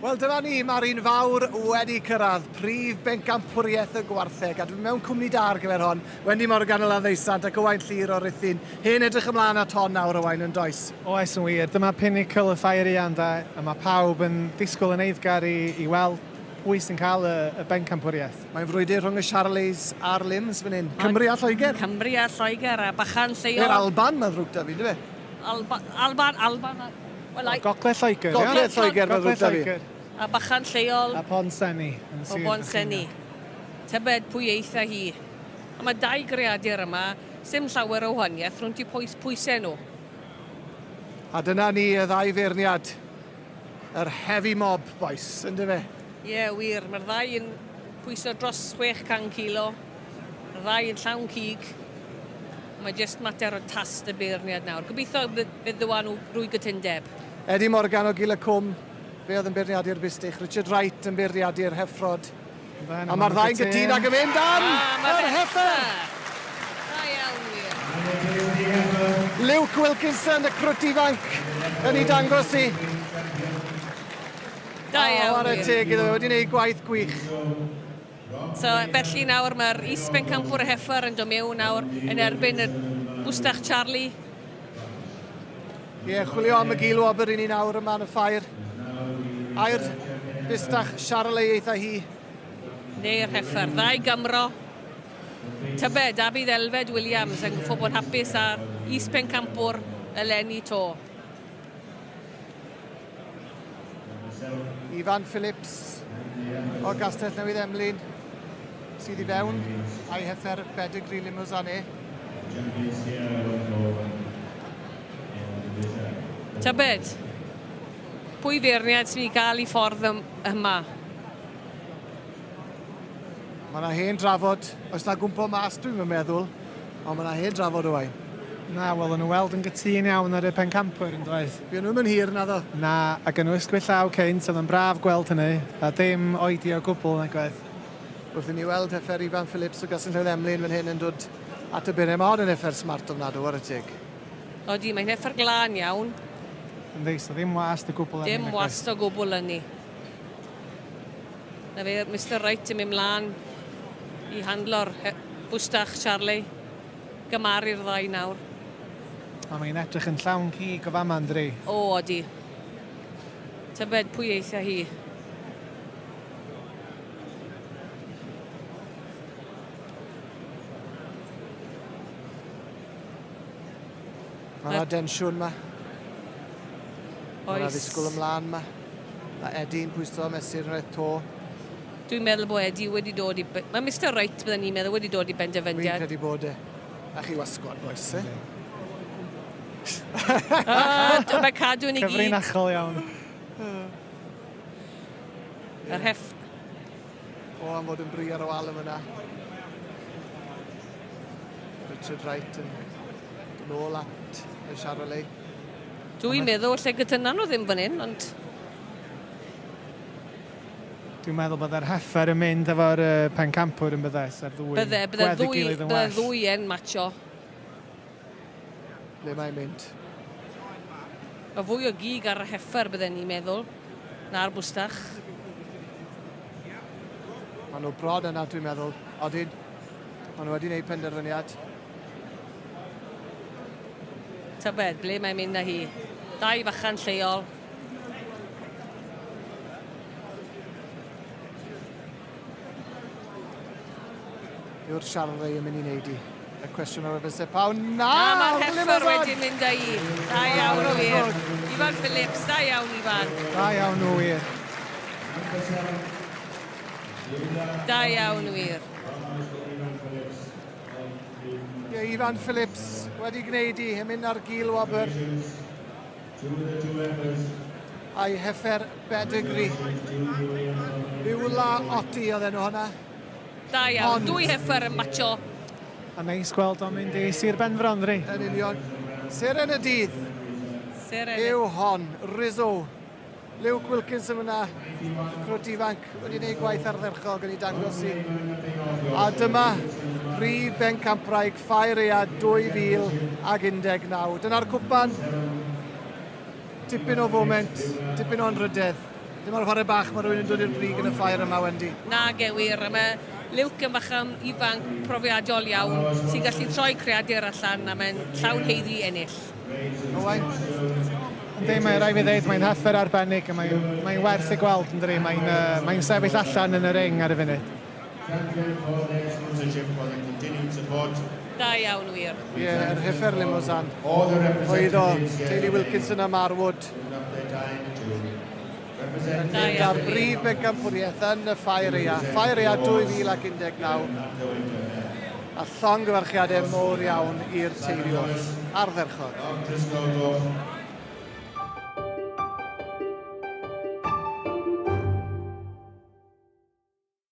Wel, dyma ni, mae'r un fawr wedi cyrraedd, prif bencampwriaeth y gwartheg, a dwi'n mewn cwmni da ar gyfer hon. Wendy Morgan o Landdeisant ac Owain Llyr o Rhuthun. Hen edrych ymlaen at hon nawr, Owain, yn does? Oes yn wir. Dyma pinnacle y ffairian, a mae pawb yn disgwyl yn eiddgar i weld pwy sy'n cael y bencampwriaeth. Mae'n frwydr rhwng y Charleys a'r Lims fan hyn. Cymru a Lloegr. Cymru a Lloegr a bachan lleol. Yr Alban, mae'n ddrwg da fi, dy fe? Alban. Gogledd Lloegr, ia? Gogledd Lloegr, mae'n ddrwg da fi. A bachan lleol. A Ponseni. O Bonseni. Tybed pwy eitha hi. A mae dau greadur yma, sim llawer o wahaniaeth, rwy'n ti pwysau nhw. A dyna ni y ddau feirniad. Yr heavy mob, boes, yn dy fe? Ie, wir. Mae'r ddau yn pwyso dros 600 kilo. Mae'r ddau yn llawn cig. Mae jyst mater o tast y beirniad nawr. Gobeithio fydd ddywan nhw rwy gytundeb. Eddie Morgan o Gila Cwm. Fe oedd yn beirniadu'r bystych. Richard Wright yn beirniadu'r heffrod. A mae'r ddau'n gytun ac yn mynd am yr heffer. Da iawn wir. Luke Wilkinson, y crwt ifanc, yn ei dangos i. Da iawn Ar y wir. teg iddo fe, wedi gwneud gwaith gwych. So, felly nawr mae'r is-bencampwr y heffer yn dod mewn nawr yn erbyn y bwstach Charlie. Ie, chwilio am y gilwobr i ni nawr yma yn y ffair. A'r bystach Charlie eitha hi. Neu'r heffer. Ddau Gymro. Tybed, a bydd Elfed Williams yn goffo bod hapus ar is-bencampwr eleni to. Ifan Phillips o Gastell Newydd Emlyn sydd i fewn a'i heffer Pedigree Limousin. Tybed, pwy feirniad sy'n i gael i ffordd yma? Mae yna hen drafod, oes na gwmpo mas dwi'n meddwl, ond mae yna hen drafod o wain. Na, wel, yn nhw weld yn gytun iawn ar y pencampwr yn doedd. Fi nhw'n mynd hir na ddo. Na, ac yn nhw ysgwyll llaw cynt, oedd yn braf gweld hynny, a dim oedi o gwbl na gwedd. Wrth i ni weld heffer Ifan Phillips o Gastell Newydd Emlyn fan hyn yn dod at y byrne. Mae hon yn heffer smart ofnadw ar y teg. Odi, mae'n heffer glân iawn. Yn ddeis, o ddim wast o gwbl Dim wast o gwbl yn ni. Na fe, Mr Wright yn mynd mlaen i handlo'r bwstach Charlie. Gymaru'r ddau nawr. A mae'n edrych yn llawn cig o fama yn dri. O, odi. Tybed pwy eitha hi. Mae yna densiwn ma. Mae yna Oes. ddisgwyl ymlaen ma. Mae Eddie'n pwysto mesur yn eith to. Dwi'n meddwl bod Eddie wedi dod i... Mae Mr Wright byddwn ni'n meddwl wedi dod i Wy'n benderfyniad. credu bod e. A chi wasgwad, boes, e? Mae cadw ni gyd. Cyfrinachol iawn. Yr heff... O, am fod yn bri ar o alw yna. Richard Wright yn nôl at y Charolais. Dwi'n meddwl lle gytunan o ddim fan hyn, ond... Dwi'n meddwl bod yr heffer yn mynd efo'r pencampwr yn byddais ar ddwy. Bydde ddwy yn matcho. Le mae'n mynd? Mae fwy o gig ar y heffer bydden ni'n meddwl, na'r bwstach. Maen nhw brod yna, dwi'n meddwl. Odyn, maen nhw wedi gwneud penderfyniad. Tybed, ble mae'n mynd â hi? Dau fachan lleol. Yw'r Charolais yn mynd i wneud i? Y cwestiwn o'r bysau pawn. Na! Mae'r heffer wedi mynd â hi. Da iawn o wir. Ifan Phillips, da iawn Ifan. Da iawn o wir. Da iawn o wir. Ie, Ifan Phillips wedi gwneud i, yn mynd ar gilwobr. A'i heffer Pedigree. Iwla Oti oedd enw hwnna. Da iawn. Dwy heffer yn matcho. A neis gweld o'n mynd i Sir Benfronfri. Yn union. Seren y dydd Seren. yw hon, Rizzo. Luke Wilkinson yna, crwt ifanc, wedi gwneud gwaith ardderchol gan i dangos i. A dyma prif bencampwraig ffairiad 2019. Dyna'r cwpan. Tipyn o foment, tipyn o'n rydedd. Dim o'r chwarae bach, mae rhywun yn dod i'r brig yn y ffair yma, Wendy. Na gewir, mae Luke yn bacham ifanc profiadol iawn sy'n gallu troi creadur allan a mae'n llawn heiddi ennill. Owain? Yndi, mae'n rhaid fi ddeud, mae'n hyffer arbennig a mae'n werth i gweld, ynddi. Mae'n sefyll allan yn y ring ar y funud. Da iawn wir. Ie, yr hyffer limousin. Oedd o, teulu Wilkinson a Marwood. Da Ar iawn wir. brif bencampwriaeth yn y ffair Ea. Ffair Ea 2019. A llongyfarchiadau mowr iawn i'r teulu wrth. Ardderchog.